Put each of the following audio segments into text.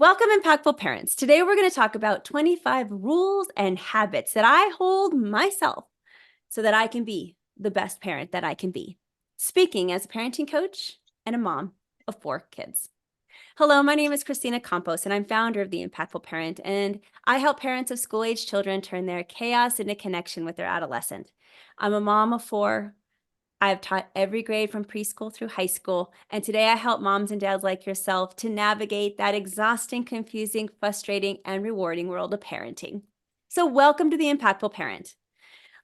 Welcome, impactful parents. Today, we're going to talk about 25 rules and habits that I hold myself so that I can be the best parent that I can be. Speaking as a parenting coach and a mom of 4 kids. Hello, my name is Christina Campos, and I'm founder of The Impactful Parent, and I help parents of school-age children turn their chaos into connection with their adolescent. I'm a mom of 4. I've taught every grade from preschool through high school, and today I help moms and dads like yourself to navigate that exhausting, confusing, frustrating, and rewarding world of parenting. So welcome to The Impactful Parent.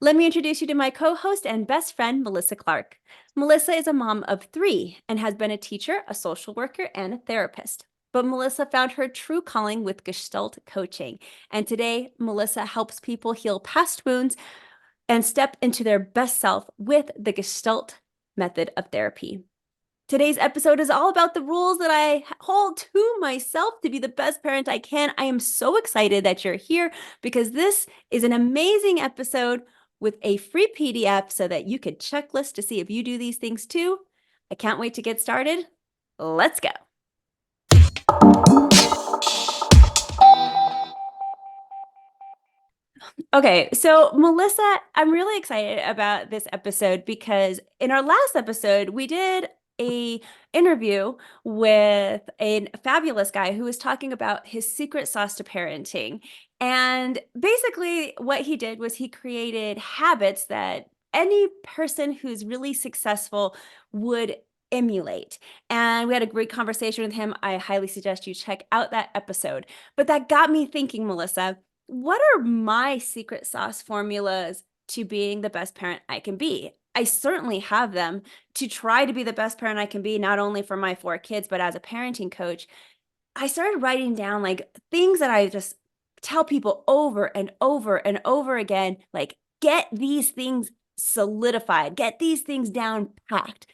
Let me introduce you to my co-host and best friend, Melissa Clark. Melissa is a mom of 3 and has been a teacher, a social worker, and a therapist. But Melissa found her true calling with Gestalt coaching. And today, Melissa helps people heal past wounds and step into their best self with the Gestalt method of therapy. Today's episode is all about the rules that I hold to myself to be the best parent I can. I am so excited that you're here because this is an amazing episode with a free PDF so that you could checklist to see if you do these things too. I can't wait to get started. Let's go. Okay, so Melissa, I'm really excited about this episode because in our last episode, we did a interview with a fabulous guy who was talking about his secret sauce to parenting. And basically what he did was he created habits that any person who's really successful would emulate. And we had a great conversation with him. I highly suggest you check out that episode. But that got me thinking, Melissa, what are my secret sauce formulas to being the best parent I can be? I certainly have them to try to be the best parent I can be, not only for my 4 kids, but as a parenting coach. I started writing down like things that I just tell people over and over and over again, like get these things solidified, get these things down packed.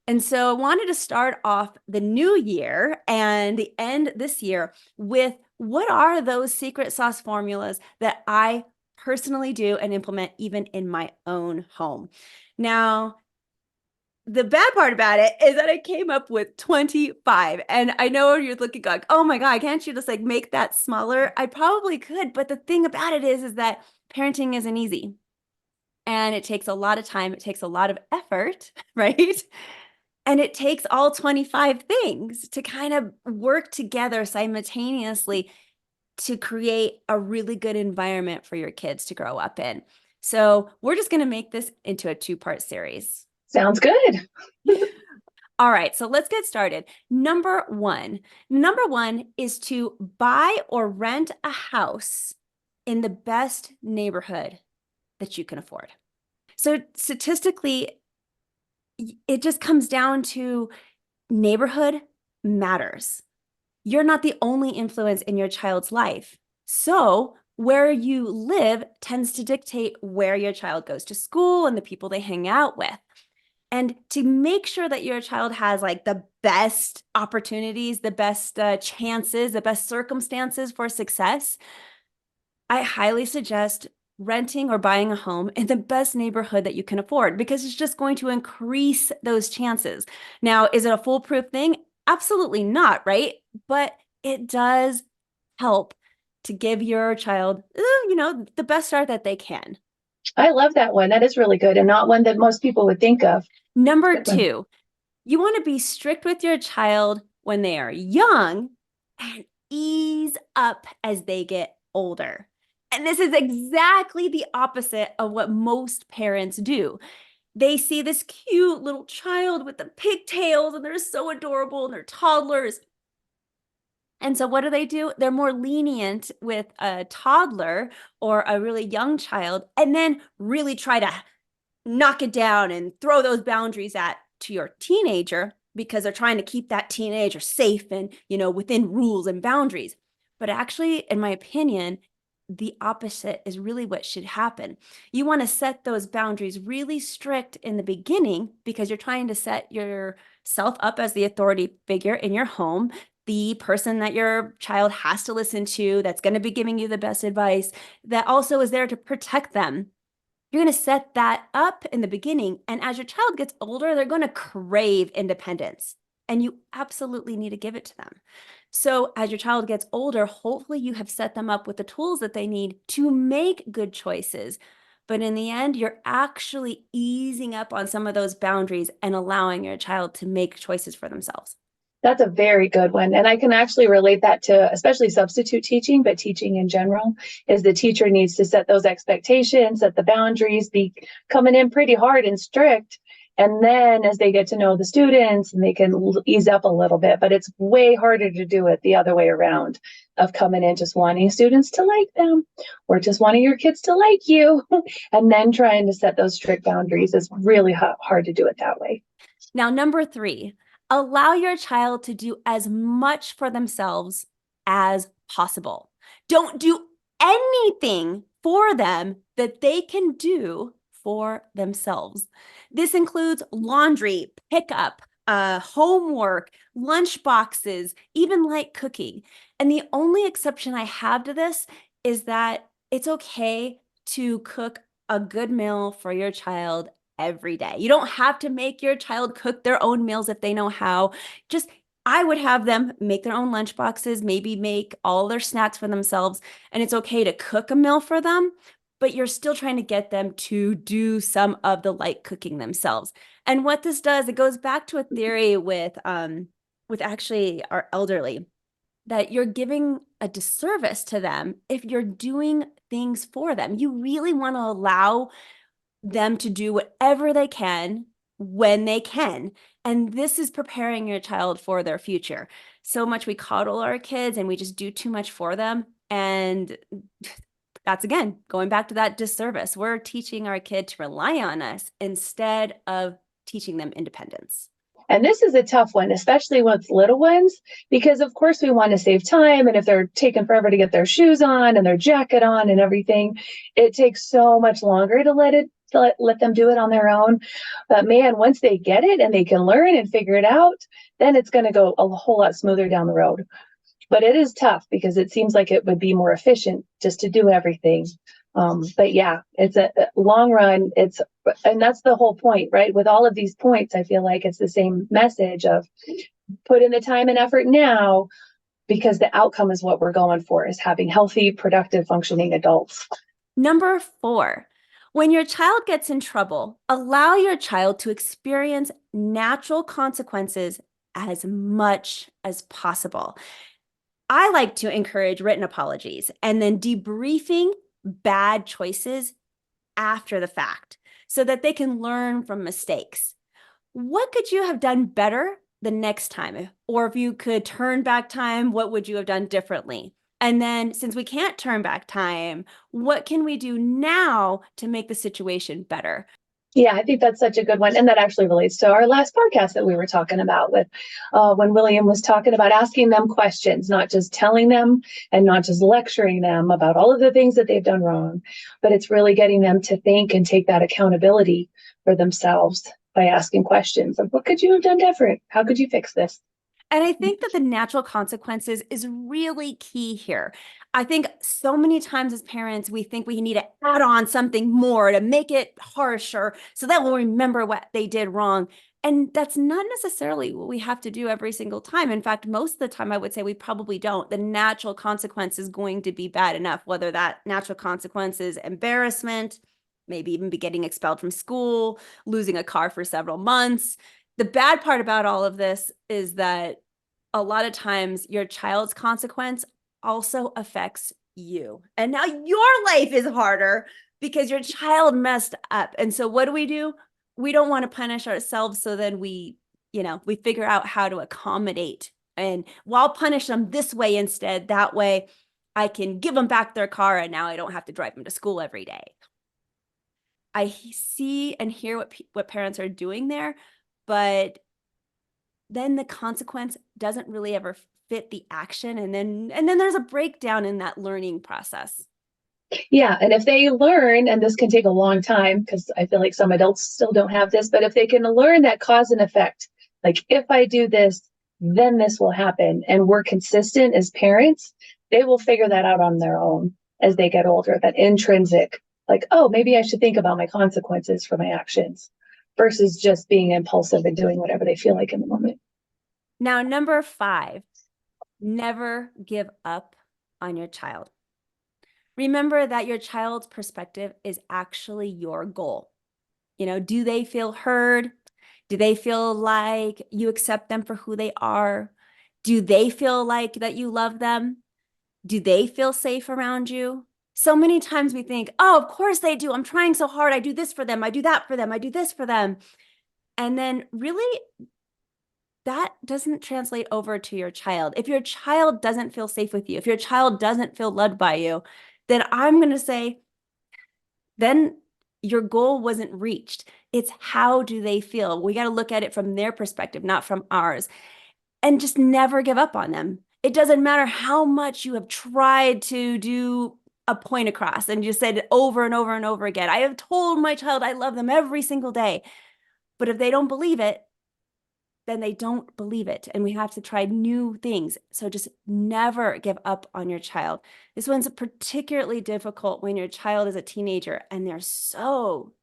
And so I wanted to start off the new year and the end this year with what are those secret sauce formulas that I personally do and implement even in my own home. Now, the bad part about it is that I came up with 25. And I know you're looking like, oh my God, can't you just like make that smaller? I probably could. But the thing about it is that parenting isn't easy. And it takes a lot of time. It takes a lot of effort, right? And it takes all 25 things to kind of work together simultaneously to create a really good environment for your kids to grow up in. So we're just going to make this into a 2-part series. Sounds good. All right, so let's get started. Number one is to buy or rent a house in the best neighborhood that you can afford. So statistically, it just comes down to neighborhood matters. You're not the only influence in your child's life. So where you live tends to dictate where your child goes to school and the people they hang out with. And to make sure that your child has like the best opportunities, the best chances, the best circumstances for success, I highly suggest renting or buying a home in the best neighborhood that you can afford because it's just going to increase those chances. Now, is it a foolproof thing? Absolutely not, right? But it does help to give your child, the best start that they can. I love that one. That is really good and not one that most people would think of. Number Good one. 2, you want to be strict with your child when they are young and ease up as they get older. And this is exactly the opposite of what most parents do. They see this cute little child with the pigtails and they're so adorable and they're toddlers. And so what do? They're more lenient with a toddler or a really young child and then really try to knock it down and throw those boundaries to your teenager because they're trying to keep that teenager safe and, within rules and boundaries. But actually, in my opinion, the opposite is really what should happen. You want to set those boundaries really strict in the beginning because you're trying to set yourself up as the authority figure in your home, the person that your child has to listen to, that's going to be giving you the best advice, that also is there to protect them. You're going to set that up in the beginning. And as your child gets older, they're going to crave independence. and you absolutely need to give it to them. So as your child gets older, hopefully you have set them up with the tools that they need to make good choices. But in the end, you're actually easing up on some of those boundaries and allowing your child to make choices for themselves. That's a very good one. And I can actually relate that to especially substitute teaching, but teaching in general is the teacher needs to set those expectations, set the boundaries, be coming in pretty hard and strict. And then as they get to know the students, and they can ease up a little bit, but it's way harder to do it the other way around of coming in just wanting students to like them or just wanting your kids to like you. And then trying to set those strict boundaries is really hard to do it that way. Now, number 3, allow your child to do as much for themselves as possible. Don't do anything for them that they can do for themselves. This includes laundry, pickup, homework, lunch boxes, even light cooking. And the only exception I have to this is that it's okay to cook a good meal for your child every day. You don't have to make your child cook their own meals if they know how. Just I would have them make their own lunch boxes, maybe make all their snacks for themselves, and it's okay to cook a meal for them, but you're still trying to get them to do some of the light cooking themselves. And what this does, it goes back to a theory with actually our elderly, that you're giving a disservice to them if you're doing things for them. You really want to allow them to do whatever they can when they can. And this is preparing your child for their future. So much we coddle our kids and we just do too much for them. And that's, again, going back to that disservice. We're teaching our kid to rely on us instead of teaching them independence. And this is a tough one, especially with little ones, because of course we want to save time. And if they're taking forever to get their shoes on and their jacket on and everything, it takes so much longer to let them do it on their own. But man, once they get it and they can learn and figure it out, then it's going to go a whole lot smoother down the road. But it is tough because it seems like it would be more efficient just to do everything. But yeah, it's a long run. And that's the whole point, right? With all of these points, I feel like it's the same message of put in the time and effort now, because the outcome is what we're going for, is having healthy, productive, functioning adults. Number 4, when your child gets in trouble, allow your child to experience natural consequences as much as possible. I like to encourage written apologies and then debriefing bad choices after the fact so that they can learn from mistakes. What could you have done better the next time? Or if you could turn back time, what would you have done differently? And then, since we can't turn back time, what can we do now to make the situation better? Yeah, I think that's such a good one. And that actually relates to our last podcast that we were talking about with when William was talking about asking them questions, not just telling them and not just lecturing them about all of the things that they've done wrong, but it's really getting them to think and take that accountability for themselves by asking questions of what could you have done different? How could you fix this? And I think that the natural consequences is really key here. I think so many times as parents, we think we need to add on something more to make it harsher so that we'll remember what they did wrong. And that's not necessarily what we have to do every single time. In fact, most of the time, I would say we probably don't. The natural consequence is going to be bad enough, whether that natural consequence is embarrassment, maybe even be getting expelled from school, losing a car for several months. The bad part about all of this is that a lot of times your child's consequence also affects you. And now your life is harder because your child messed up. And so what do? We don't want to punish ourselves. So then we figure out how to accommodate, and while punish them this way instead, that way I can give them back their car and now I don't have to drive them to school every day. I see and hear what parents are doing there, but then the consequence doesn't really ever fit the action. And then there's a breakdown in that learning process. Yeah. And if they learn, and this can take a long time because I feel like some adults still don't have this, but if they can learn that cause and effect, like if I do this, then this will happen, and we're consistent as parents, they will figure that out on their own as they get older, that intrinsic, like, oh, maybe I should think about my consequences for my actions versus just being impulsive and doing whatever they feel like in the moment. Now, number 5, never give up on your child. Remember that your child's perspective is actually your goal. Do they feel heard? Do they feel like you accept them for who they are? Do they feel like that you love them? Do they feel safe around you? So many times we think, oh, of course they do. I'm trying so hard. I do this for them. I do that for them. I do this for them. And then really, that doesn't translate over to your child. If your child doesn't feel safe with you, if your child doesn't feel loved by you, then I'm going to say, then your goal wasn't reached. It's how do they feel? We got to look at it from their perspective, not from ours. And just never give up on them. It doesn't matter how much you have tried to do a point across and you said it over and over and over again. I have told my child I love them every single day. But if they don't believe it, then they don't believe it. And we have to try new things. So just never give up on your child. This one's particularly difficult when your child is a teenager and they're so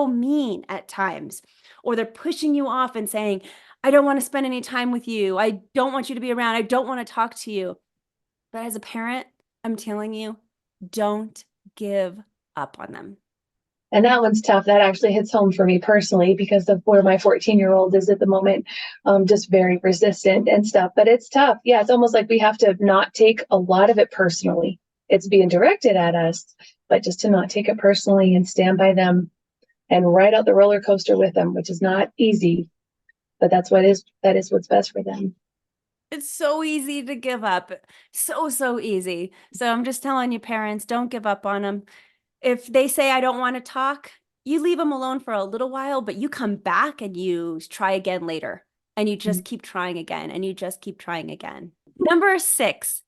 mean at times, or they're pushing you off and saying, I don't want to spend any time with you. I don't want you to be around. I don't want to talk to you. But as a parent, I'm telling you, don't give up on them. And that one's tough. That actually hits home for me personally because of where my 14-year-old is at the moment, just very resistant and stuff. But it's tough. Yeah, it's almost like we have to not take a lot of it personally. It's being directed at us, but just to not take it personally and stand by them and ride out the roller coaster with them, which is not easy. But that is what's best for them. It's so easy to give up. So easy. So I'm just telling you, parents, don't give up on them. If they say, I don't want to talk, you leave them alone for a little while, but you come back and you try again later. And you just keep trying again and you just keep trying again. Number 6,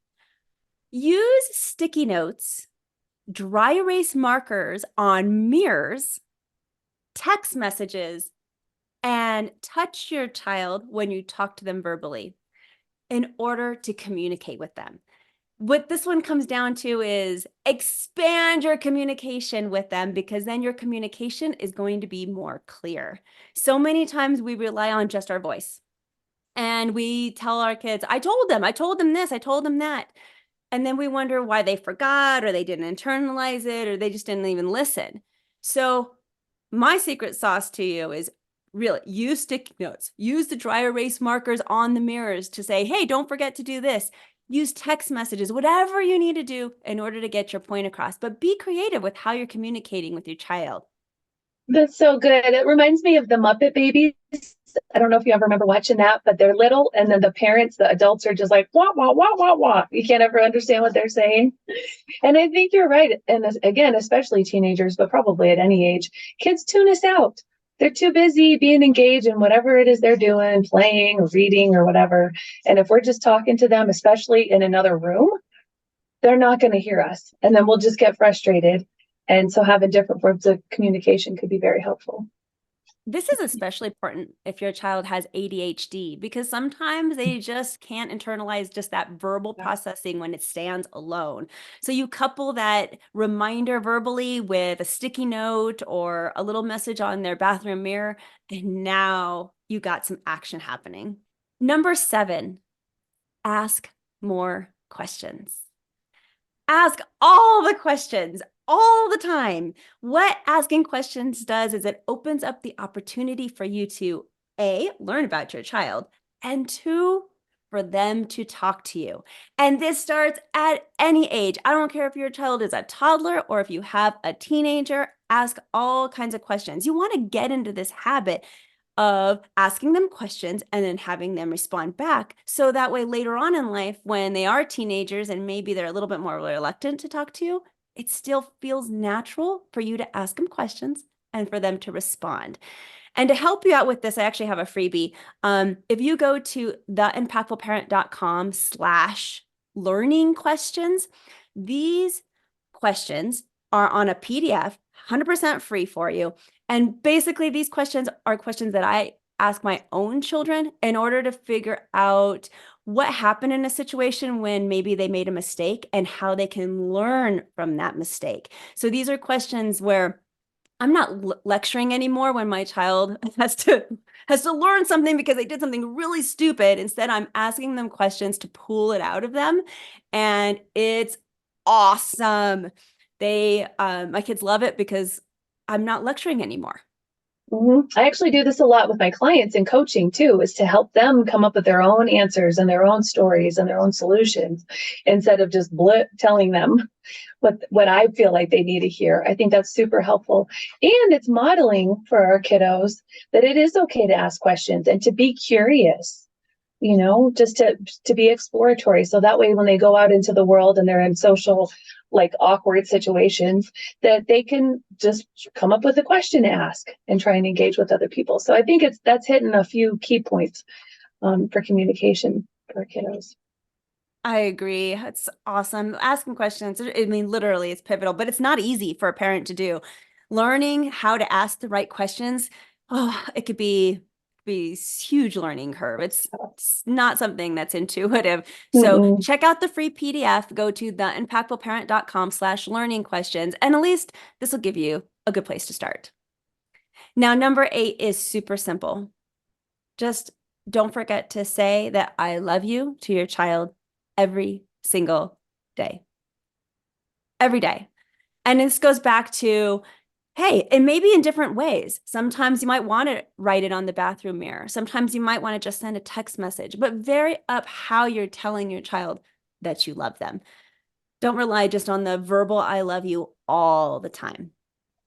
use sticky notes, dry erase markers on mirrors, text messages, and touch your child when you talk to them verbally in order to communicate with them. What this one comes down to is expand your communication with them, because then your communication is going to be more clear. So many times we rely on just our voice and we tell our kids, I told them this, I told them that. And then we wonder why they forgot or they didn't internalize it or they just didn't even listen. So my secret sauce to you is really use sticky notes, use the dry erase markers on the mirrors to say, hey, don't forget to do this. Use text messages, whatever you need to do in order to get your point across, but be creative with how you're communicating with your child. That's so good. It reminds me of the Muppet Babies. I don't know if you ever remember watching that, but they're little, and then the parents, the adults are just like, wah, wah, wah, wah, wah. You can't ever understand what they're saying. And I think you're right. And again, especially teenagers, but probably at any age, kids tune us out. They're too busy being engaged in whatever it is they're doing, playing or reading or whatever. And if we're just talking to them, especially in another room, they're not going to hear us. And then we'll just get frustrated. And so having different forms of communication could be very helpful. This is especially important if your child has ADHD, because sometimes they just can't internalize just that verbal processing when it stands alone. So you couple that reminder verbally with a sticky note or a little message on their bathroom mirror, and now you got some action happening. Number 7, ask more questions. Ask all the questions all the time. What asking questions does is it opens up the opportunity for you to A, learn about your child, and 2, for them to talk to you. And this starts at any age. I don't care if your child is a toddler or if you have a teenager, ask all kinds of questions. You want to get into this habit of asking them questions and then having them respond back. So that way later on in life, when they are teenagers and maybe they're a little bit more reluctant to talk to you, it still feels natural for you to ask them questions and for them to respond. And to help you out with this, I actually have a freebie. If you go to theimpactfulparent.com/learning questions, these questions are on a PDF, 100% free for you. And basically, these questions are questions that I ask my own children in order to figure out what happened in a situation when maybe they made a mistake and how they can learn from that mistake. So these are questions where I'm not lecturing anymore when my child has to learn something because they did something really stupid. Instead, I'm asking them questions to pull it out of them, and it's awesome. My kids love it because I'm not lecturing anymore. I actually do this a lot with my clients in coaching too, is to help them come up with their own answers and their own stories and their own solutions instead of just telling them what I feel like they need to hear. I think that's super helpful. And it's modeling for our kiddos that it is okay to ask questions and to be curious, just to be exploratory. So that way when they go out into the world and they're in social like awkward situations, that they can just come up with a question to ask and try and engage with other people. So I think that's hitting a few key points for communication for kiddos. I agree. It's awesome. Asking questions, I mean, literally, it's pivotal, but it's not easy for a parent to do. Learning how to ask the right questions, oh, it could be huge learning curve. It's not something that's intuitive. So Mm-mm. check out the free PDF. Go to theimpactfulparent.com/learning questions, and at least this will give you a good place to start. Now, number 8 is super simple. Just don't forget to say that I love you to your child every single day. Every day. And this goes back to, hey, it may be in different ways. Sometimes you might want to write it on the bathroom mirror. Sometimes you might want to just send a text message, but vary up how you're telling your child that you love them. Don't rely just on the verbal I love you all the time.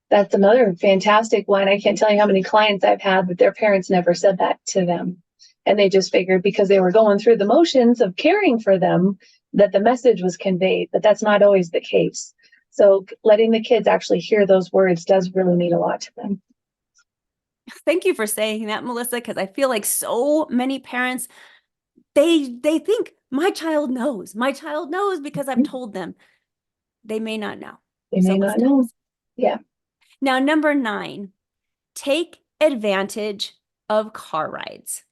That's another fantastic one. I can't tell you how many clients I've had that their parents never said that to them. And they just figured because they were going through the motions of caring for them that the message was conveyed, but that's not always the case. So letting the kids actually hear those words does really mean a lot to them. Thank you for saying that, Melissa, because I feel like so many parents, they think my child knows. My child knows because I've told them. They may not know. They So may not listen. know. Yeah. Now, number 9, take advantage of car rides.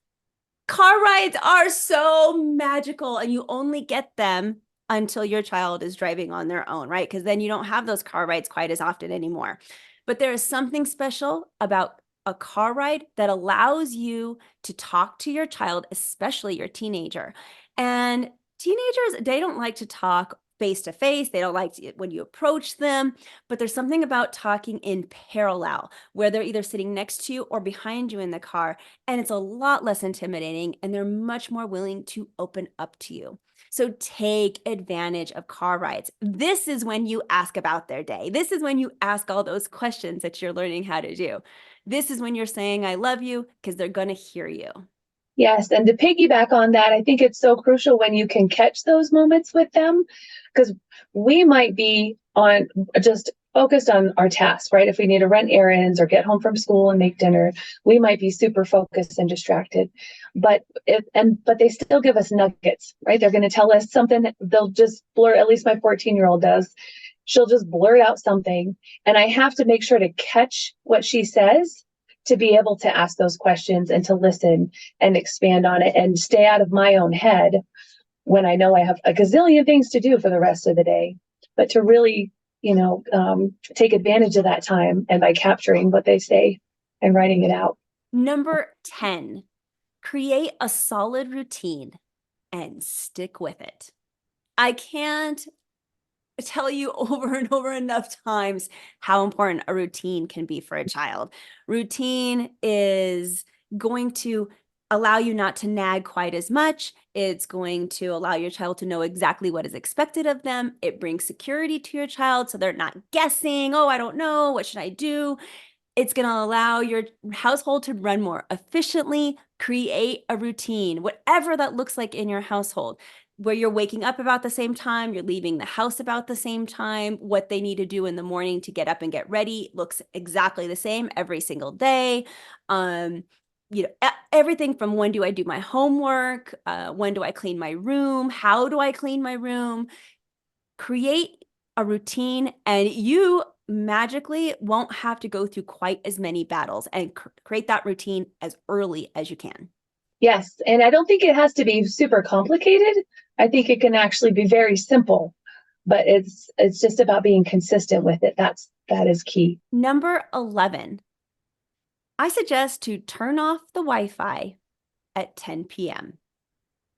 Car rides are so magical, and you only get them until your child is driving on their own, right? Because then you don't have those car rides quite as often anymore. But there is something special about a car ride that allows you to talk to your child, especially your teenager. And teenagers, they don't like to talk face to face. They don't like it when you approach them, but there's something about talking in parallel where they're either sitting next to you or behind you in the car, and it's a lot less intimidating, and they're much more willing to open up to you. So take advantage of car rides. This is when you ask about their day. This is when you ask all those questions that you're learning how to do. This is when you're saying, I love you, because they're going to hear you. Yes. And to piggyback on that, I think it's so crucial when you can catch those moments with them, because we might be on just focused on our tasks, right? If we need to run errands or get home from school and make dinner, we might be super focused and distracted. But they still give us nuggets, right? They're going to tell us something. They'll just blur, at least my 14-year-old does. She'll just blurt out something. And I have to make sure to catch what she says to be able to ask those questions and to listen and expand on it and stay out of my own head when I know I have a gazillion things to do for the rest of the day. But to really, take advantage of that time and by capturing what they say and writing it out. Number 10, create a solid routine and stick with it. I can't tell you over and over enough times how important a routine can be for a child. Routine is going to allow you not to nag quite as much. It's going to allow your child to know exactly what is expected of them. It brings security to your child so they're not guessing, oh, I don't know, what should I do? It's going to allow your household to run more efficiently. Create a routine, whatever that looks like in your household, where you're waking up about the same time, you're leaving the house about the same time, what they need to do in the morning to get up and get ready looks exactly the same every single day. Everything from when do I do my homework, when do I clean my room, how do I clean my room? Create a routine, and you magically won't have to go through quite as many battles, and create that routine as early as you can. Yes. And I don't think it has to be super complicated. I think it can actually be very simple. but it's just about being consistent with it. That is key. Number 11, I suggest to turn off the Wi-Fi at 10 p.m.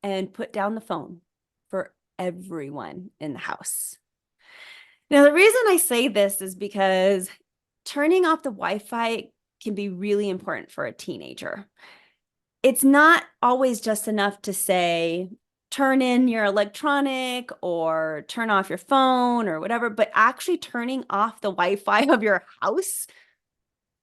and put down the phone for everyone in the house. Now, the reason I say this is because turning off the Wi-Fi can be really important for a teenager. It's not always just enough to say, turn in your electronic or turn off your phone or whatever, but actually turning off the Wi-Fi of your house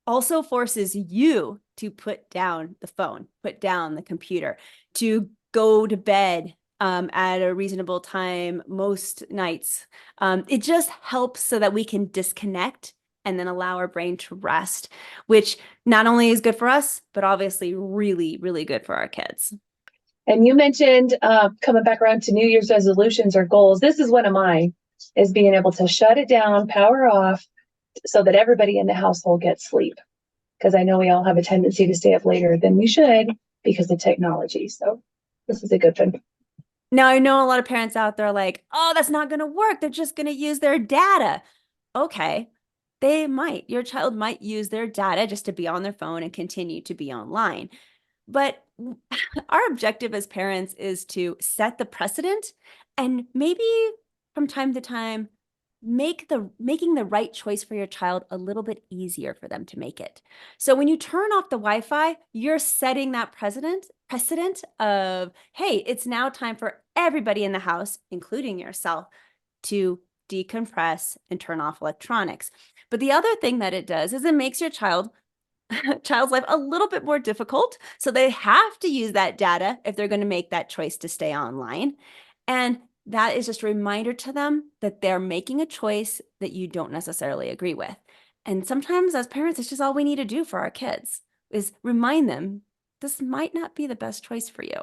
also forces you to put down the phone, put down the computer, to go to bed at a reasonable time most nights. It just helps so that we can disconnect and then allow our brain to rest, which not only is good for us, but obviously really, really good for our kids. And you mentioned coming back around to New Year's resolutions or goals. This is one of mine, is being able to shut it down, power off, so that everybody in the household gets sleep. Because I know we all have a tendency to stay up later than we should because of technology. So this is a good one. Now, I know a lot of parents out there are like, oh, that's not going to work. They're just going to use their data. Okay, they might. Your child might use their data just to be on their phone and continue to be online. But our objective as parents is to set the precedent and maybe from time to time making the right choice for your child a little bit easier for them to make it. So when you turn off the Wi-Fi, you're setting that precedent of, hey, it's now time for everybody in the house, including yourself, to decompress and turn off electronics. But the other thing that it does is it makes your child's life a little bit more difficult. So they have to use that data if they're going to make that choice to stay online. And that is just a reminder to them that they're making a choice that you don't necessarily agree with. And sometimes as parents, it's just all we need to do for our kids is remind them this might not be the best choice for you.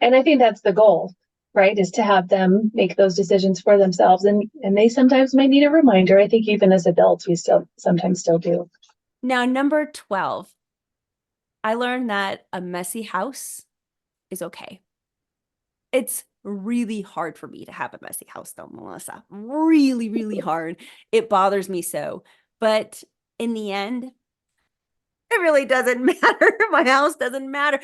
And I think that's the goal, right? Is to have them make those decisions for themselves. And they sometimes might need a reminder. I think even as adults, we sometimes still do. Now, number 12, I learned that a messy house is okay. It's really hard for me to have a messy house though, Melissa. Really, really hard. It bothers me so. But in the end, it really doesn't matter. My house doesn't matter.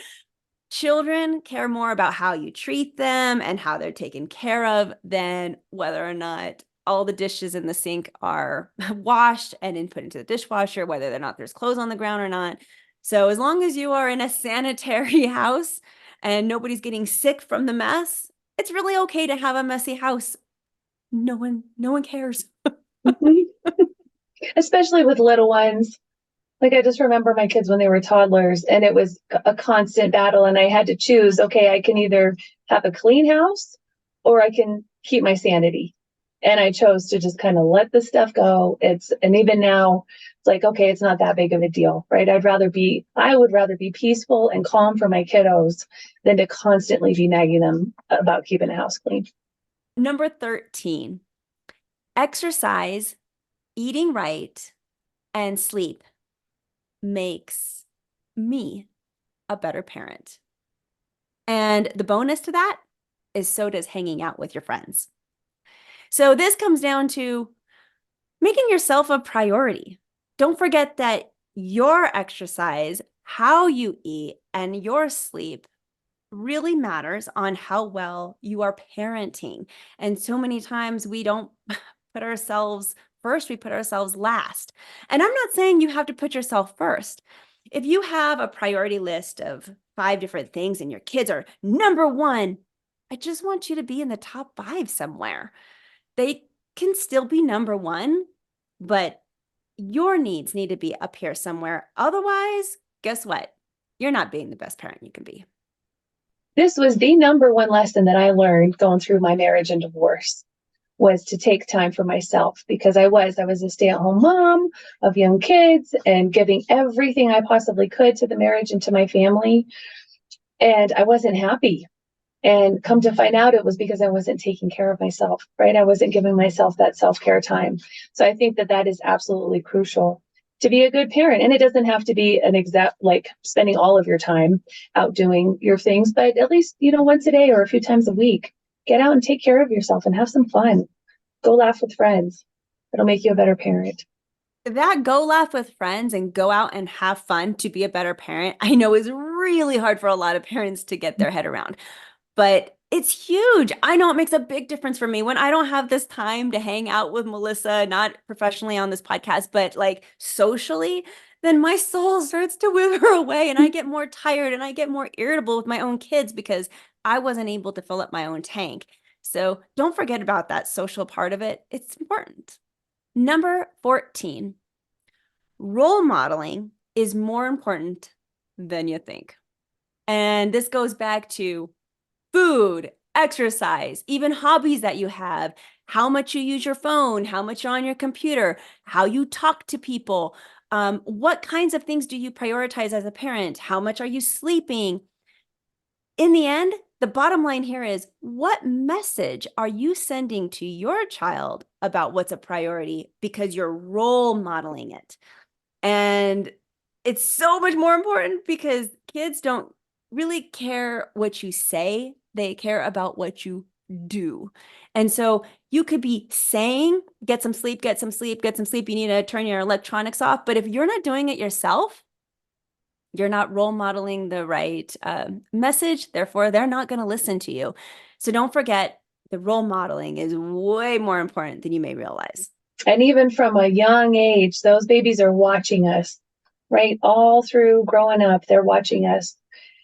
Children care more about how you treat them and how they're taken care of than whether or not all the dishes in the sink are washed and then put into the dishwasher, whether or not there's clothes on the ground or not. So as long as you are in a sanitary house and nobody's getting sick from the mess, it's really okay to have a messy house. No one cares. Especially with little ones. Like I just remember my kids when they were toddlers and it was a constant battle and I had to choose, okay, I can either have a clean house or I can keep my sanity. And I chose to just kind of let the stuff go. And even now it's like, okay, it's not that big of a deal, right? I would rather be peaceful and calm for my kiddos than to constantly be nagging them about keeping the house clean. Number 13, exercise, eating right, and sleep makes me a better parent. And the bonus to that is so does hanging out with your friends. So this comes down to making yourself a priority. Don't forget that your exercise, how you eat, and your sleep really matters on how well you are parenting. And so many times we don't put ourselves first, we put ourselves last. And I'm not saying you have to put yourself first. If you have a priority list of 5 different things and your kids are number 1, I just want you to be in the top 5 somewhere. They can still be number 1, but your needs need to be up here somewhere. Otherwise, guess what? You're not being the best parent you can be. This was the number one lesson that I learned going through my marriage and divorce, was to take time for myself, because I was a stay-at-home mom of young kids and giving everything I possibly could to the marriage and to my family. And I wasn't happy. And come to find out, it was because I wasn't taking care of myself, right? I wasn't giving myself that self-care time. So I think that is absolutely crucial to be a good parent. And it doesn't have to be an exact, like spending all of your time out doing your things, but at least, once a day or a few times a week, get out and take care of yourself and have some fun. Go laugh with friends. It'll make you a better parent. That go laugh with friends and go out and have fun to be a better parent, I know is really hard for a lot of parents to get their head around, but it's huge. I know it makes a big difference for me when I don't have this time to hang out with Melissa, not professionally on this podcast, but like socially, then my soul starts to wither away and I get more tired and I get more irritable with my own kids because I wasn't able to fill up my own tank. So don't forget about that social part of it. It's important. Number 14, role modeling is more important than you think. And this goes back to food, exercise, even hobbies that you have, how much you use your phone, how much you're on your computer, how you talk to people. What kinds of things do you prioritize as a parent? How much are you sleeping? In the end, the bottom line here is what message are you sending to your child about what's a priority because you're role modeling it? And it's so much more important because kids don't really care what you say, they care about what you do. And so you could be saying, get some sleep, get some sleep, get some sleep. You need to turn your electronics off. But if you're not doing it yourself, you're not role modeling the right message. Therefore, they're not going to listen to you. So don't forget, the role modeling is way more important than you may realize. And even from a young age, those babies are watching us, right? All through growing up, they're watching us.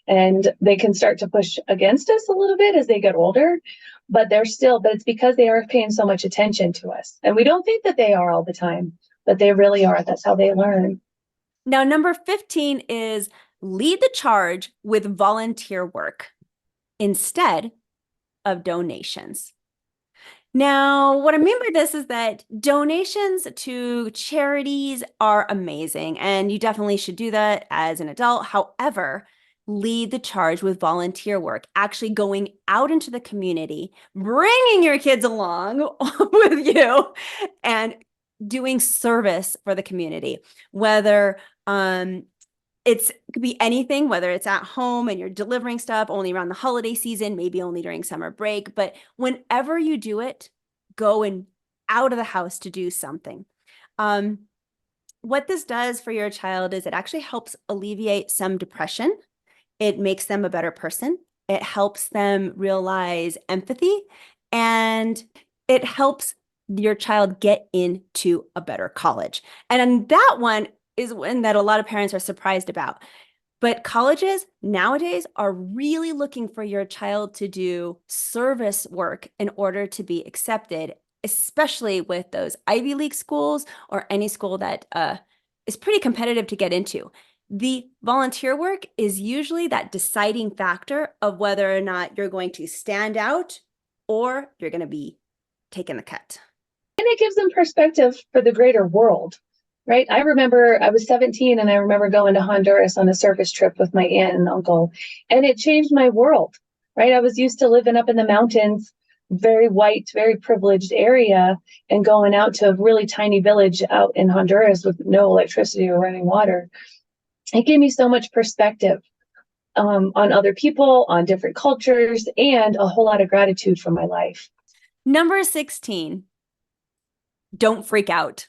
And they can start to push against us a little bit as they get older, but it's because they are paying so much attention to us. And we don't think that they are all the time, but they really are. That's how they learn. Now, number 15 is lead the charge with volunteer work instead of donations. Now, what I mean by this is that donations to charities are amazing, and you definitely should do that as an adult. However, lead the charge with volunteer work, actually going out into the community, bringing your kids along with you, and doing service for the community, whether it could be anything, whether it's at home and you're delivering stuff only around the holiday season, maybe only during summer break, but whenever you do it, go and out of the house to do something. What this does for your child is it actually helps alleviate some depression. It makes them a better person. It helps them realize empathy, and it helps your child get into a better college. And that one is one that a lot of parents are surprised about. But colleges nowadays are really looking for your child to do service work in order to be accepted, especially with those Ivy League schools or any school that is pretty competitive to get into. The volunteer work is usually that deciding factor of whether or not you're going to stand out or you're going to be taking the cut. And it gives them perspective for the greater world, right? I remember I was 17 and I remember going to Honduras on a service trip with my aunt and uncle, and it changed my world, right? I was used to living up in the mountains, very white, very privileged area, and going out to a really tiny village out in Honduras with no electricity or running water. It gave me so much perspective on other people, on different cultures, and a whole lot of gratitude for my life. Number 16, don't freak out.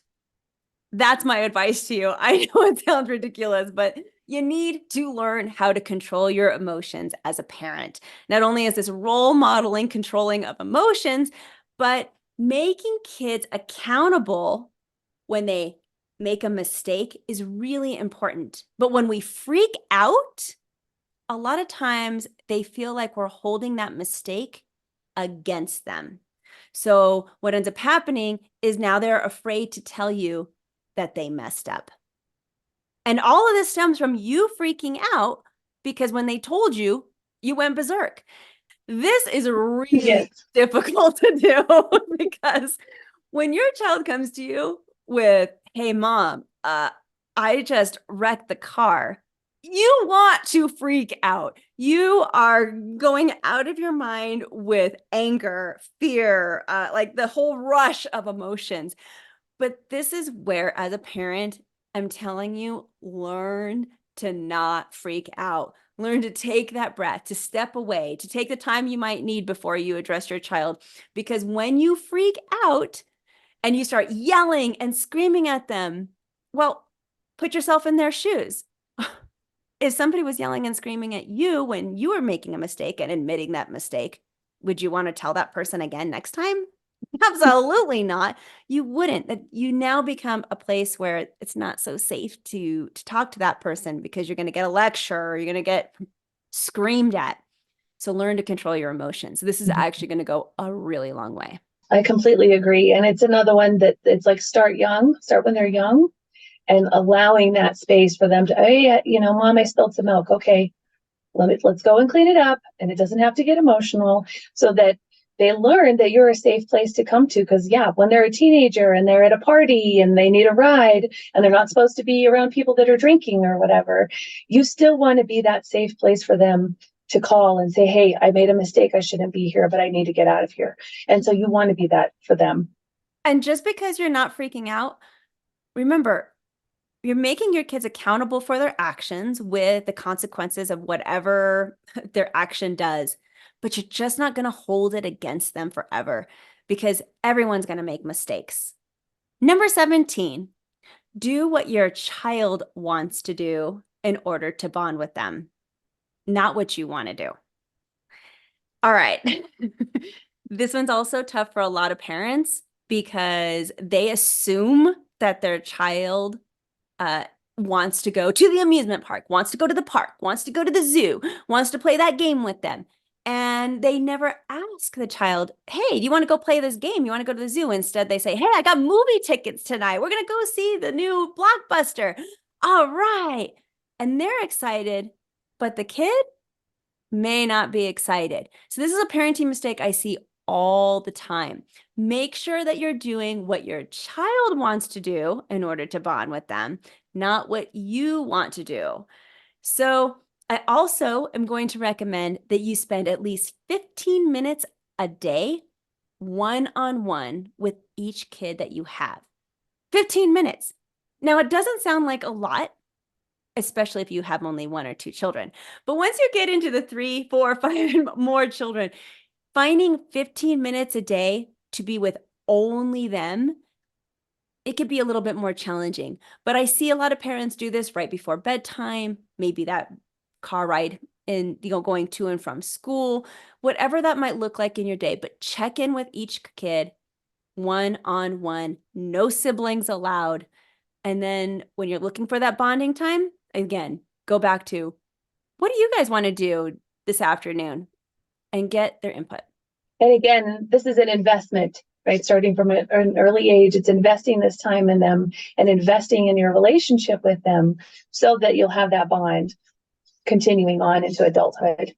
That's my advice to you. I know it sounds ridiculous, but you need to learn how to control your emotions as a parent. Not only is this role modeling controlling of emotions, but making kids accountable when they make a mistake is really important. But when we freak out, a lot of times they feel like we're holding that mistake against them. So what ends up happening is now they're afraid to tell you that they messed up. And all of this stems from you freaking out because when they told you, you went berserk. This is really difficult to do because when your child comes to you with, hey, mom, I just wrecked the car, you want to freak out. You are going out of your mind with anger, fear, like the whole rush of emotions. But this is where, as a parent, I'm telling you, learn to not freak out. Learn to take that breath, to step away, to take the time you might need before you address your child. Because when you freak out and you start yelling and screaming at them, well, put yourself in their shoes. If somebody was yelling and screaming at you when you were making a mistake and admitting that mistake, would you want to tell that person again next time? Absolutely not. You wouldn't. That you now become a place where it's not so safe to talk to that person because you're going to get a lecture or you're going to get screamed at. So learn to control your emotions. This is actually going to go a really long way. I completely agree. And it's another one that it's like start young, start when they're young, and allowing that space for them to, oh yeah, mom, I spilled some milk. Okay, let's go and clean it up. And it doesn't have to get emotional, so that they learn that you're a safe place to come to. Because yeah, when they're a teenager and they're at a party and they need a ride and they're not supposed to be around people that are drinking or whatever, you still want to be that safe place for them to call and say, hey, I made a mistake. I shouldn't be here, but I need to get out of here. And so you want to be that for them. And just because you're not freaking out, remember, you're making your kids accountable for their actions with the consequences of whatever their action does, but you're just not going to hold it against them forever because everyone's going to make mistakes. Number 17, do what your child wants to do in order to bond with them, not what you want to do. All right. This one's also tough for a lot of parents because they assume that their child wants to go to the amusement park, wants to go to the park, wants to go to the zoo, wants to play that game with them. And they never ask the child, hey, do you want to go play this game? You want to go to the zoo? Instead, they say, hey, I got movie tickets tonight. We're going to go see the new Blockbuster. All right. And they're excited, but the kid may not be excited. So this is a parenting mistake I see all the time. Make sure that you're doing what your child wants to do in order to bond with them, not what you want to do. So I also am going to recommend that you spend at least 15 minutes a day one-on-one with each kid that you have. 15 minutes. Now, it doesn't sound like a lot, especially if you have only 1 or 2 children. But once you get into the 3, 4, 5 and more children, finding 15 minutes a day to be with only them, it could be a little bit more challenging. But I see a lot of parents do this right before bedtime, maybe that car ride and going to and from school, whatever that might look like in your day. But check in with each kid one-on-one, no siblings allowed. And then when you're looking for that bonding time, again, go back to, what do you guys want to do this afternoon? And get their input. And again, this is an investment, right? Starting from an early age, it's investing this time in them and investing in your relationship with them so that you'll have that bond continuing on into adulthood.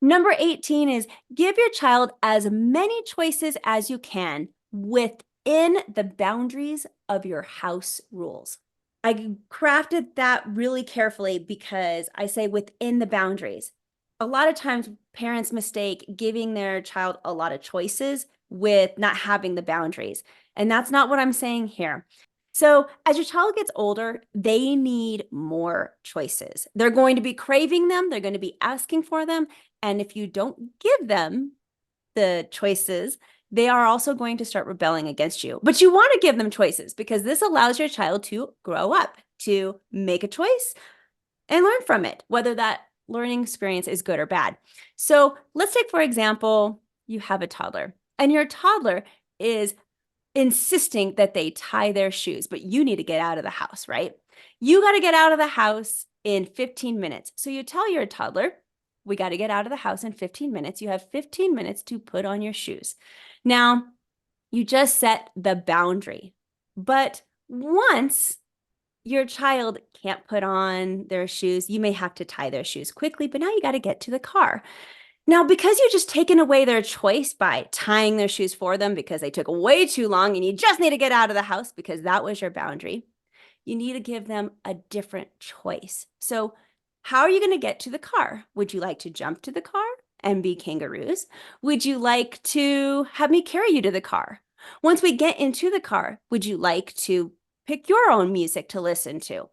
Number 18 is give your child as many choices as you can within the boundaries of your house rules. I crafted that really carefully because I say within the boundaries. A lot of times parents mistake giving their child a lot of choices with not having the boundaries. And that's not what I'm saying here. So as your child gets older, they need more choices. They're going to be craving them. They're going to be asking for them. And if you don't give them the choices, they are also going to start rebelling against you. But you want to give them choices because this allows your child to grow up, to make a choice and learn from it, whether that learning experience is good or bad. So let's take, for example, you have a toddler and your toddler is insisting that they tie their shoes, but you need to get out of the house, right? You got to get out of the house in 15 minutes. So you tell your toddler, we got to get out of the house in 15 minutes. You have 15 minutes to put on your shoes. Now, you just set the boundary, but once your child can't put on their shoes, you may have to tie their shoes quickly, but now you got to get to the car. Now, because you just taken away their choice by tying their shoes for them because they took way too long and you just need to get out of the house because that was your boundary, you need to give them a different choice. So how are you going to get to the car? Would you like to jump to the car and be kangaroos? Would you like to have me carry you to the car? Once we get into the car, would you like to pick your own music to listen to?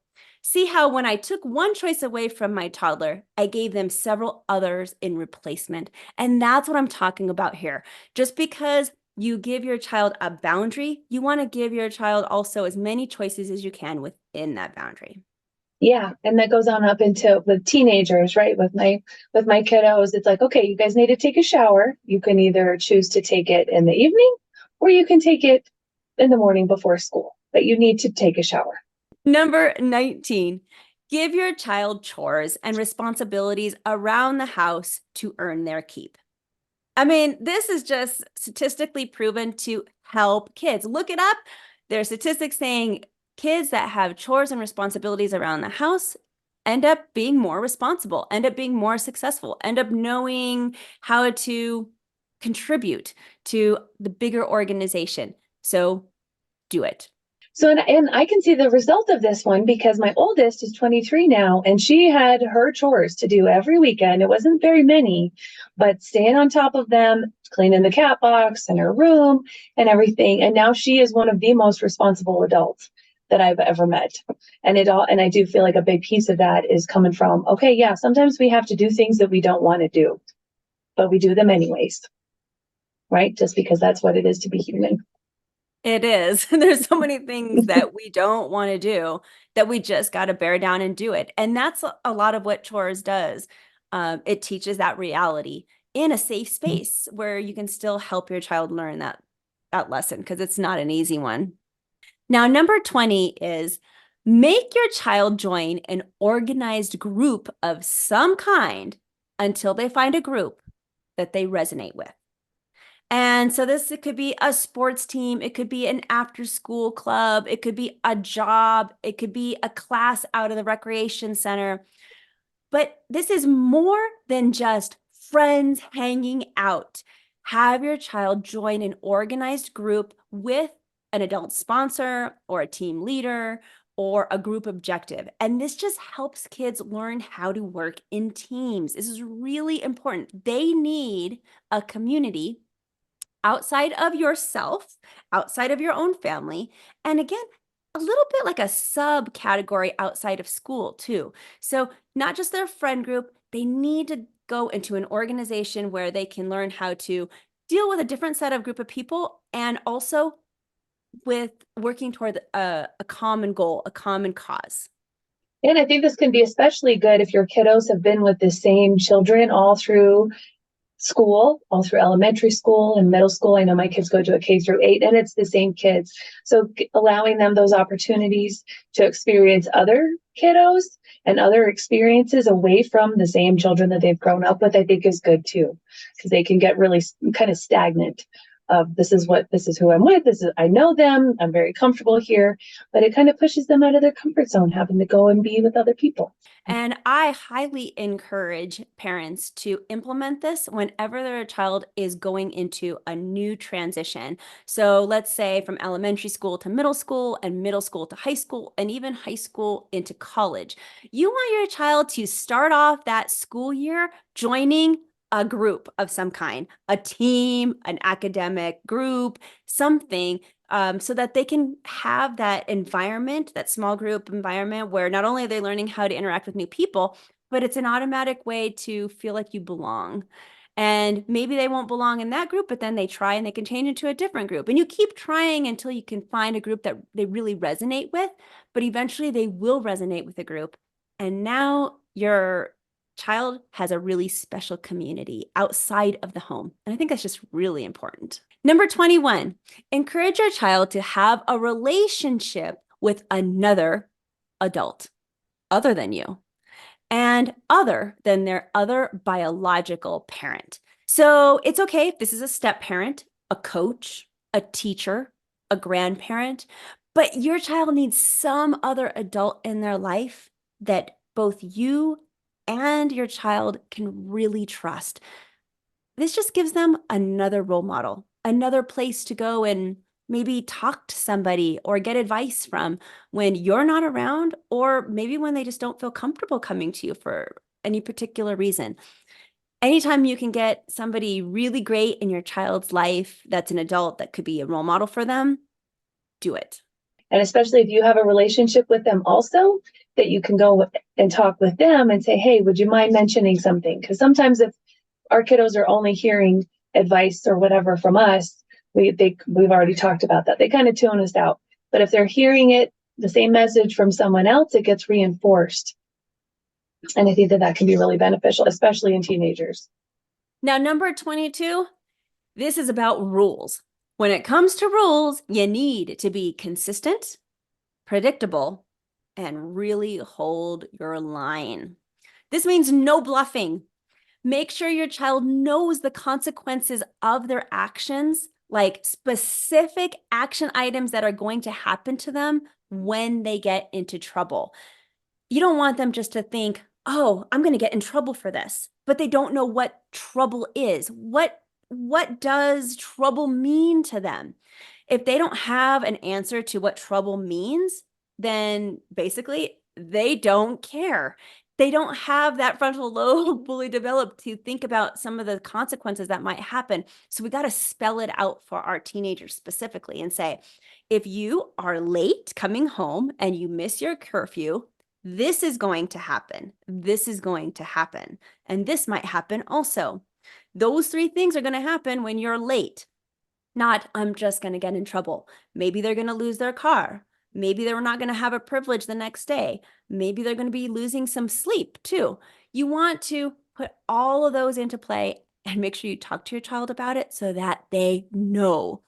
See how when I took one choice away from my toddler, I gave them several others in replacement. And that's what I'm talking about here. Just because you give your child a boundary, you want to give your child also as many choices as you can within that boundary. Yeah, and that goes on up into with teenagers, right? With my kiddos, it's like, okay, you guys need to take a shower. You can either choose to take it in the evening or you can take it in the morning before school, but you need to take a shower. Number 19, give your child chores and responsibilities around the house to earn their keep. I mean, this is just statistically proven to help kids. Look it up. There are statistics saying kids that have chores and responsibilities around the house end up being more responsible, end up being more successful, end up knowing how to contribute to the bigger organization. So do it. So, and I can see the result of this one because my oldest is 23 now, and she had her chores to do every weekend. It wasn't very many, but staying on top of them, cleaning the cat box and her room and everything. And now she is one of the most responsible adults that I've ever met. And I do feel like a big piece of that is coming from, okay, yeah, sometimes we have to do things that we don't want to do, but we do them anyways, right? Just because that's what it is to be human. It is. There's so many things that we don't want to do that we just got to bear down and do it. And that's a lot of what chores does. It teaches that reality in a safe space where you can still help your child learn that lesson because it's not an easy one. Now, number 20 is make your child join an organized group of some kind until they find a group that they resonate with. And so it could be a sports team, it could be an after school club, it could be a job, it could be a class out of the recreation center. But this is more than just friends hanging out. Have your child join an organized group with an adult sponsor or a team leader or a group objective. And this just helps kids learn how to work in teams. This is really important. They need a community outside of yourself, outside of your own family, and again, a little bit like a subcategory outside of school too. So not just their friend group, they need to go into an organization where they can learn how to deal with a different set of group of people and also with working toward a common goal, a common cause. And I think this can be especially good if your kiddos have been with the same children all through school, all through elementary school and middle school. I know my kids go to a K-8 and it's the same kids. So allowing them those opportunities to experience other kiddos and other experiences away from the same children that they've grown up with, I think is good too, because they can get really kind of stagnant of this is who I'm with. I know them. I'm very comfortable here, but it kind of pushes them out of their comfort zone, having to go and be with other people. And I highly encourage parents to implement this whenever their child is going into a new transition. So let's say from elementary school to middle school and middle school to high school and even high school into college. You want your child to start off that school year joining a group of some kind, a team, an academic group, something so that they can have that environment, that small group environment where not only are they learning how to interact with new people, but it's an automatic way to feel like you belong. And maybe they won't belong in that group, but then they try and they can change into a different group. And you keep trying until you can find a group that they really resonate with, but eventually they will resonate with the group. And now your child has a really special community outside of the home. And I think that's just really important. Number 21, encourage your child to have a relationship with another adult other than you and other than their other biological parent. So it's okay if this is a step parent, a coach, a teacher, a grandparent, but your child needs some other adult in their life that both you and your child can really trust. This just gives them another role model, another place to go and maybe talk to somebody or get advice from when you're not around, or maybe when they just don't feel comfortable coming to you for any particular reason. Anytime you can get somebody really great in your child's life that's an adult that could be a role model for them, do it. And especially if you have a relationship with them also, that you can go and talk with them and say, hey, would you mind mentioning something? Because sometimes if our kiddos are only hearing advice or whatever from us, we've already talked about that. They kind of tune us out. But if they're hearing it, the same message from someone else, it gets reinforced. And I think that can be really beneficial, especially in teenagers. Now, number 22, this is about rules. When it comes to rules, you need to be consistent, predictable, and really hold your line. This means no bluffing. Make sure your child knows the consequences of their actions, like specific action items that are going to happen to them when they get into trouble. You don't want them just to think, oh, I'm going to get in trouble for this, but they don't know what trouble is. What does trouble mean to them? If they don't have an answer to what trouble means, then basically they don't care. They don't have that frontal lobe fully developed to think about some of the consequences that might happen. So we got to spell it out for our teenagers specifically and say, if you are late coming home and you miss your curfew, this is going to happen. This is going to happen. And this might happen also. Those 3 things are going to happen when you're late. Not, I'm just going to get in trouble. Maybe they're going to lose their car. Maybe they're not going to have a privilege the next day. Maybe they're going to be losing some sleep too. You want to put all of those into play and make sure you talk to your child about it so that they know.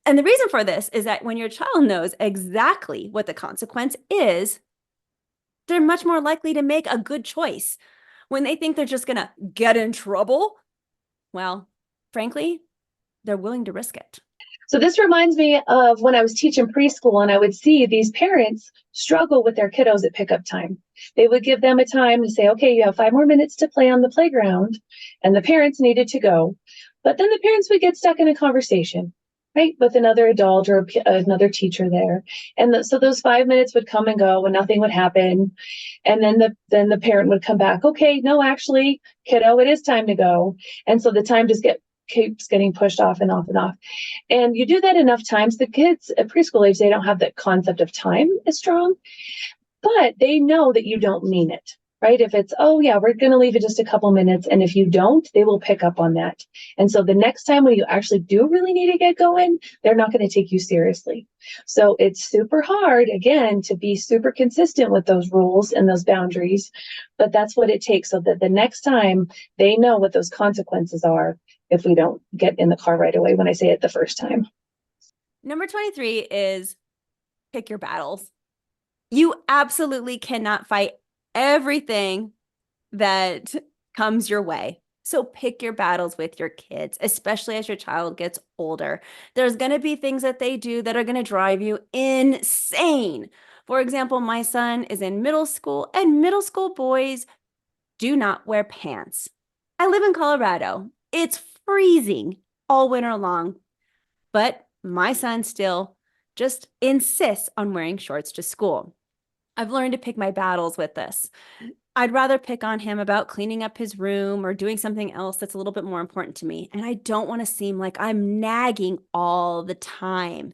And the reason for this is that when your child knows exactly what the consequence is, they're much more likely to make a good choice. When they think they're just going to get in trouble, well, frankly, they're willing to risk it. So this reminds me of when I was teaching preschool and I would see these parents struggle with their kiddos at pickup time. They would give them a time to say, okay, you have 5 more minutes to play on the playground, and the parents needed to go. But then the parents would get stuck in a conversation, right, with another adult or another teacher there. And so those 5 minutes would come and go and nothing would happen. And then the parent would come back, okay, no, actually, kiddo, it is time to go. And so the time just keeps getting pushed off and off and off. And you do that enough times, the kids at preschool age, they don't have that concept of time as strong, but they know that you don't mean it, right? If it's, oh yeah, we're going to leave it just a couple minutes. And if you don't, they will pick up on that. And so the next time when you actually do really need to get going, they're not going to take you seriously. So it's super hard, again, to be super consistent with those rules and those boundaries, but that's what it takes so that the next time they know what those consequences are if we don't get in the car right away when I say it the first time. Number 23 is pick your battles. You absolutely cannot fight everything that comes your way. So pick your battles with your kids, especially as your child gets older. There's going to be things that they do that are going to drive you insane. For example, my son is in middle school, and middle school boys do not wear pants. I live in Colorado. It's freezing all winter long, but my son still just insists on wearing shorts to school. I've learned to pick my battles with this. I'd rather pick on him about cleaning up his room or doing something else that's a little bit more important to me. And I don't want to seem like I'm nagging all the time.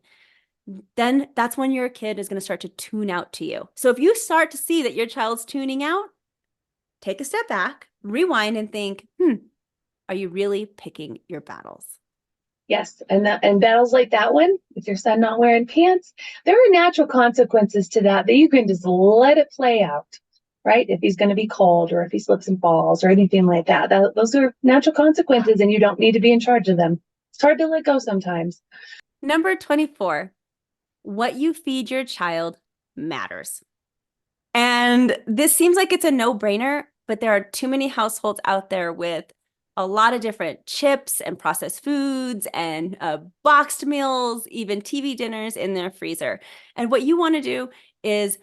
Then that's when your kid is going to start to tune out to you. So if you start to see that your child's tuning out, take a step back, rewind and think, are you really picking your battles? Yes, and battles like that one, with your son not wearing pants, there are natural consequences to that you can just let it play out, right? If he's going to be cold or if he slips and falls or anything like that, those are natural consequences and you don't need to be in charge of them. It's hard to let go sometimes. Number 24, what you feed your child matters. And this seems like it's a no-brainer, but there are too many households out there with a lot of different chips and processed foods and boxed meals, even TV dinners in their freezer. And what you want to do is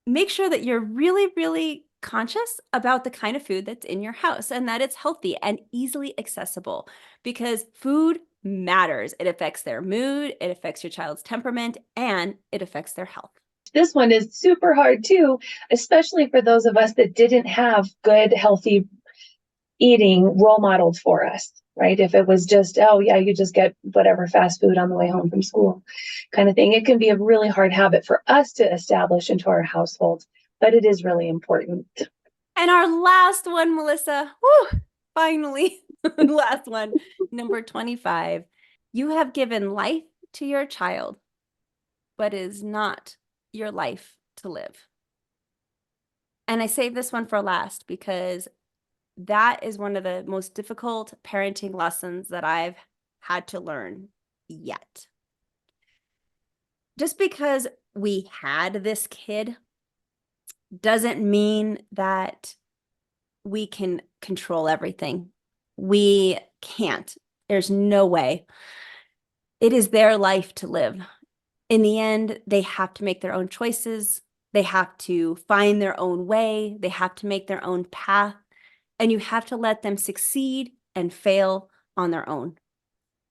make sure that you're really, really conscious about the kind of food that's in your house and that it's healthy and easily accessible, because food matters. It affects their mood, it affects your child's temperament, and it affects their health. This one is super hard too, especially for those of us that didn't have good, healthy eating role modeled for us, right? If it was just, oh yeah, you just get whatever fast food on the way home from school kind of thing, it can be a really hard habit for us to establish into our household. but it is really important. And our last one, Melissa, whew, finally, last one, number 25. You have given life to your child, but it is not your life to live. And I saved this one for last because that is one of the most difficult parenting lessons that I've had to learn yet. Just because we had this kid doesn't mean that we can control everything. We can't. There's no way. It is their life to live. In the end, they have to make their own choices. They have to find their own way. They have to make their own path. And you have to let them succeed and fail on their own.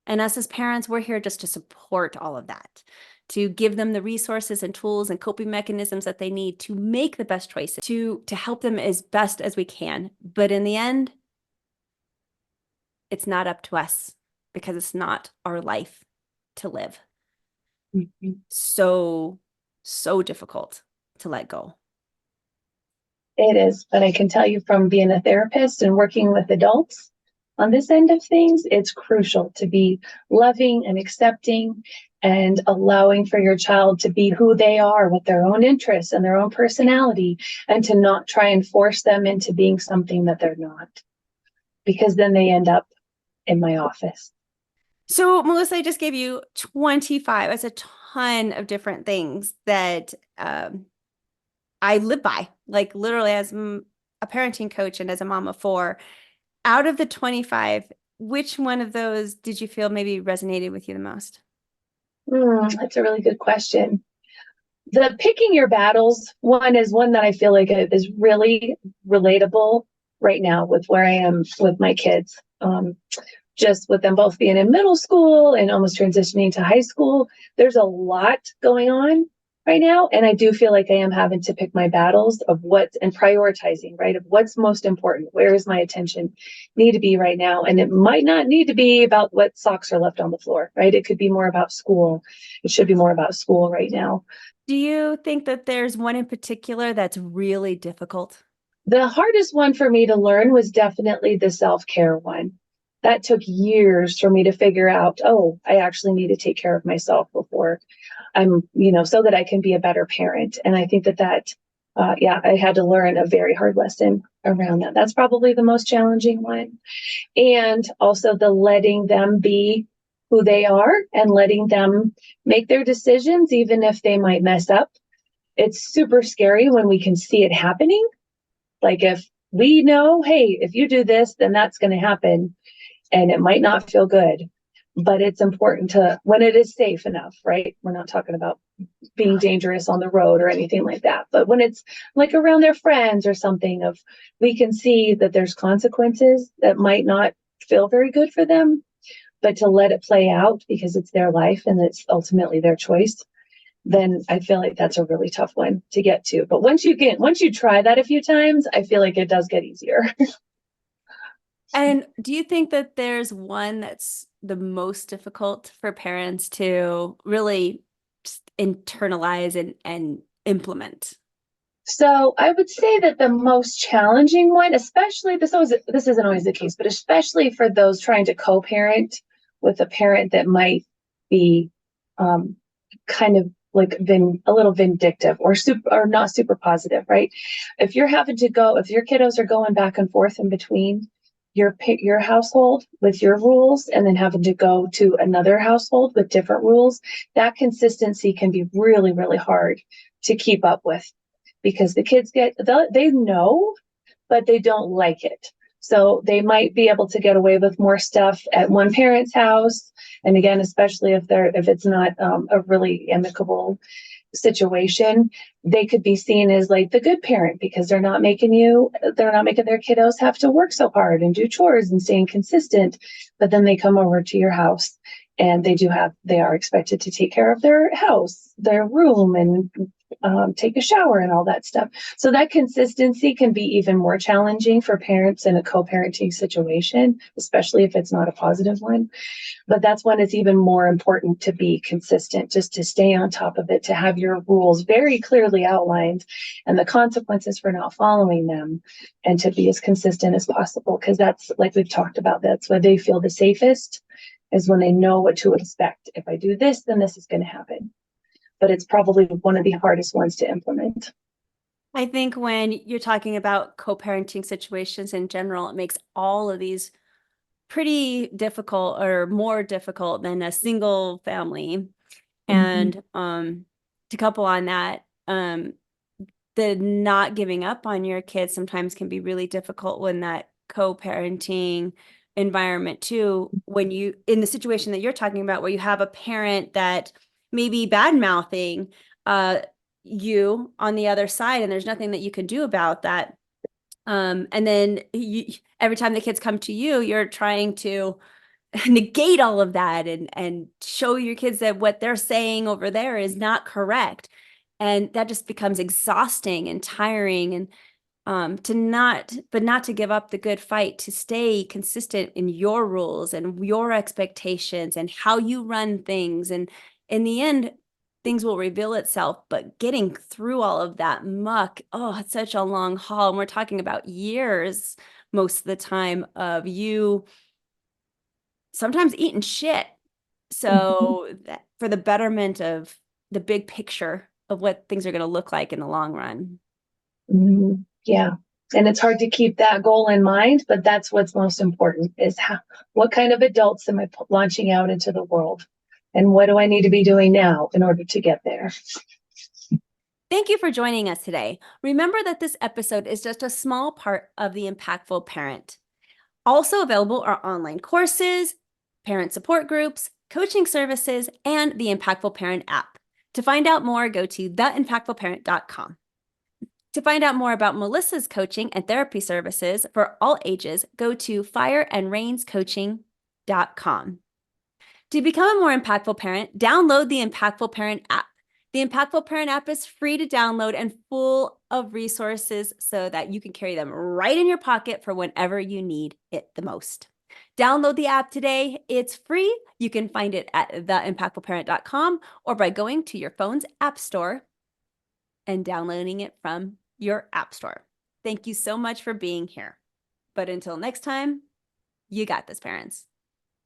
And us as parents, we're here just to support all of that, to give them the resources and tools and coping mechanisms that they need to make the best choices, to help them as best as we can. But in the end, it's not up to us because it's not our life to live. Mm-hmm. So difficult to let go. It is, but I can tell you from being a therapist and working with adults on this end of things, it's crucial to be loving and accepting and allowing for your child to be who they are with their own interests and their own personality, and to not try and force them into being something that they're not, because then they end up in my office. So, Melissa, I just gave you 25. That's a ton of different things that I live by, like literally as a parenting coach and as a mom of 4. Out of the 25, which one of those did you feel maybe resonated with you the most? That's a really good question. The picking your battles one is one that I feel like is really relatable right now with where I am with my kids. Just with them both being in middle school and almost transitioning to high school, there's a lot going on right now. And I do feel like I am having to pick my battles of and prioritizing, right? Of what's most important. Where is my attention need to be right now? And it might not need to be about what socks are left on the floor, right? It could be more about school. It should be more about school right now. Do you think that there's one in particular that's really difficult? The hardest one for me to learn was definitely the self-care one. That took years for me to figure out, oh, I actually need to take care of myself before I'm, so that I can be a better parent. And I think that I had to learn a very hard lesson around that. That's probably the most challenging one. And also the letting them be who they are and letting them make their decisions, even if they might mess up. It's super scary when we can see it happening. Like if we know, hey, if you do this, then that's going to happen. And it might not feel good, but it's important to, when it is safe enough, right? We're not talking about being dangerous on the road or anything like that. But when it's like around their friends or something, we can see that there's consequences that might not feel very good for them, but to let it play out because it's their life and it's ultimately their choice, then I feel like that's a really tough one to get to. But once you try that a few times, I feel like it does get easier. And do you think that there's one that's the most difficult for parents to really internalize and implement? So I would say that the most challenging one, especially this isn't always the case, but especially for those trying to co-parent with a parent that might be kind of like a little vindictive or not super positive, right? If your kiddos are going back and forth in between your household with your rules and then having to go to another household with different rules, that consistency can be really, really hard to keep up with because the kids they know, but they don't like it. So they might be able to get away with more stuff at one parent's house. And again, especially if it's not a really amicable situation, they could be seen as like the good parent because they're not making their kiddos have to work so hard and do chores and staying consistent. But then they come over to your house and they are expected to take care of their house, their room, and take a shower and all that stuff. So that consistency can be even more challenging for parents in a co-parenting situation, especially if it's not a positive one. But that's when it's even more important to be consistent, just to stay on top of it, to have your rules very clearly outlined and the consequences for not following them, and to be as consistent as possible. Because that's, like we've talked about, that's where they feel the safest, is when they know what to expect. If I do this, then this is going to happen. But it's probably one of the hardest ones to implement. I think when you're talking about co-parenting situations in general, it makes all of these pretty difficult, or more difficult than a single family. And to couple on that, the not giving up on your kids sometimes can be really difficult when that co-parenting environment too, when you, in the situation that you're talking about, where you have a parent that may be bad mouthing you on the other side, and there's nothing that you can do about that. And then every time the kids come to you, you're trying to negate all of that and show your kids that what they're saying over there is not correct. And that just becomes exhausting and tiring, and not to give up the good fight, to stay consistent in your rules and your expectations and how you run things. And in the end, things will reveal itself. But getting through all of that muck, oh, it's such a long haul. And we're talking about years most of the time of you sometimes eating shit. So that, for the betterment of the big picture of what things are going to look like in the long run. Yeah. And it's hard to keep that goal in mind, but that's what's most important, is what kind of adults am I launching out into the world? And what do I need to be doing now in order to get there? Thank you for joining us today. Remember that this episode is just a small part of The Impactful Parent. Also available are online courses, parent support groups, coaching services, and the Impactful Parent app. To find out more, go to theimpactfulparent.com. To find out more about Melissa's coaching and therapy services for all ages, go to fireandrainscoaching.com. To become a more impactful parent, download the Impactful Parent app. The Impactful Parent app is free to download and full of resources so that you can carry them right in your pocket for whenever you need it the most. Download the app today. It's free. You can find it at theimpactfulparent.com or by going to your phone's app store and downloading it from your app store. Thank you so much for being here. But until next time, you got this, parents.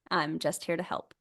I'm just here to help.